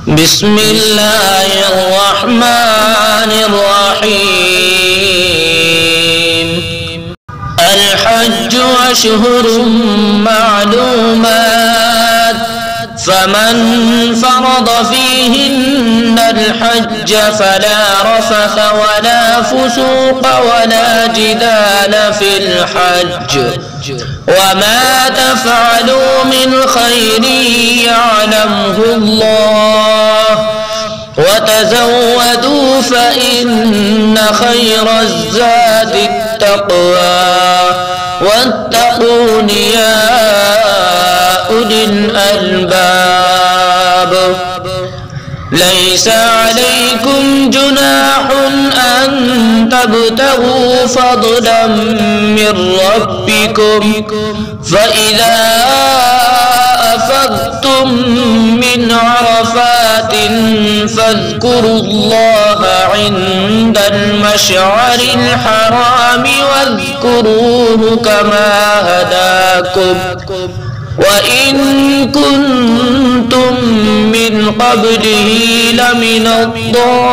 بسم الله الرحمن الرحيم. الحج أشهر معلومات، فمن فرض فيهن الحج فلا رفث ولا فسوق ولا جدال في الحج، وما تفعلوا من خير يعلمه الله، وتزودوا فإن خير الزاد التقوى، واتقون يا أولي الألباب. ليس عليكم جناح أن تبتغوا فضلا من ربكم، فإذا أفضتم من عرفات فاذكروا الله عند المشعر الحرام واذكروه كما هداكم، وإن كنتم من قبله لمن الضالين.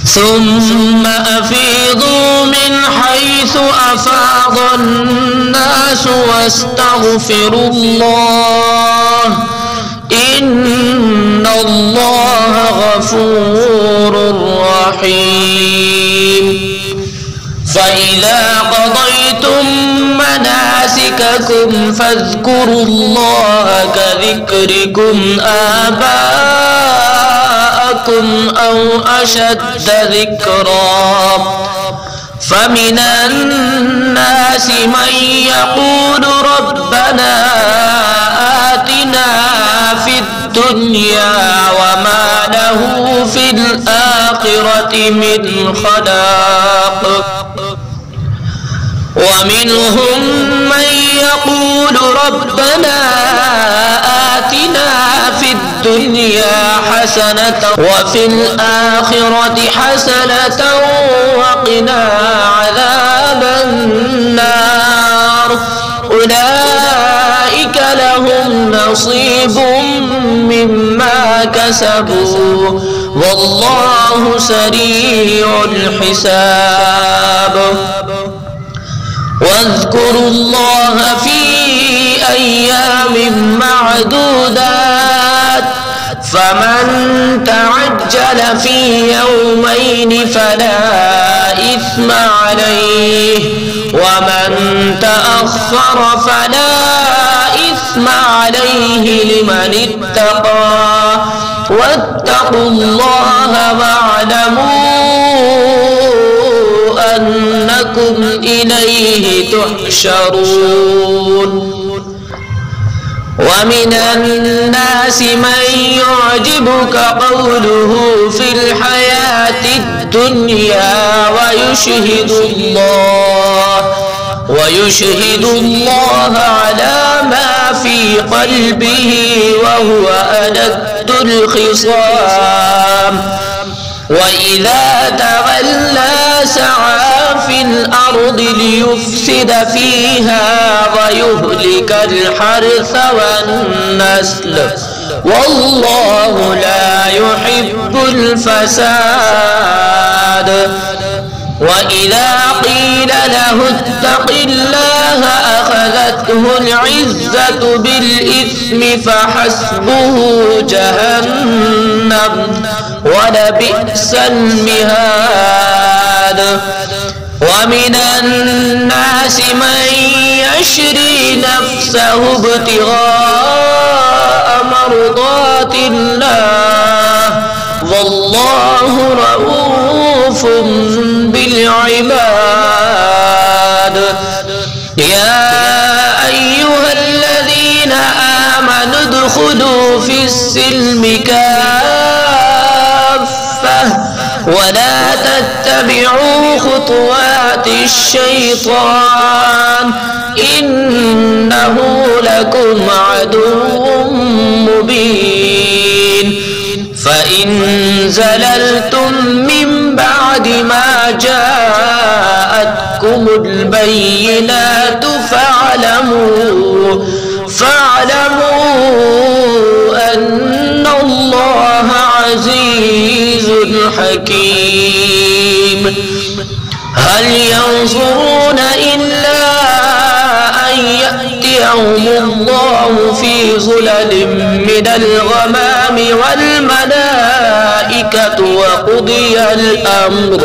ثم أفيضوا من حيث أفاض الناس واستغفروا الله، إن الله غفور رحيم. فإذا قضيتم مناسككم فاذكروا الله كذكركم آباءكم أو أشد ذكرا. فمن الناس من يقول ربنا آتنا في الدنيا وما له في الآخرة من خلاق، ومنهم من يقول ربنا آتنا في الدنيا حسنة وفي الآخرة حسنة وقنا عذاب النار. أولئك لهم نصيب مما كسبوا والله سريع الحساب. واذكروا الله في أيام معدودات، فمن تعجل في يومين فلا إثم عليه، ومن تأخر فلا إثم عليه لمن اتقى. واتقوا الله واعلموا أنكم إليه تحشرون. ومن الناس من يعجبك قوله في الحياة الدنيا ويشهد الله على ما في قلبه وهو ألد الخصام. وإذا تولى سعى في الأرض ليفسد فيها ويهلك الحرث والنسل، والله لا يحب الفساد. وإذا قيل له اتق الله أخذته العزة بالإثم فحسبه جهنم ولبئس المهاد. ومن الناس من يشري نفسه ابتغاء مرضات الله والله رؤوف بالعباد. يا أيها الذين آمنوا ادخلوا في السلم كافة ولا تتبعوا خطوات الشيطان إنه لكم عدو مبين. فإن زللتم من بعد ما جاءتكم البينات فاعلموا حكيم هل ينظرون إلا أن يأتيهم الله في ظلل من الغمام والملائكة وقضي الأمر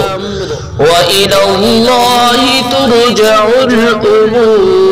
وإلى الله ترجع الأمور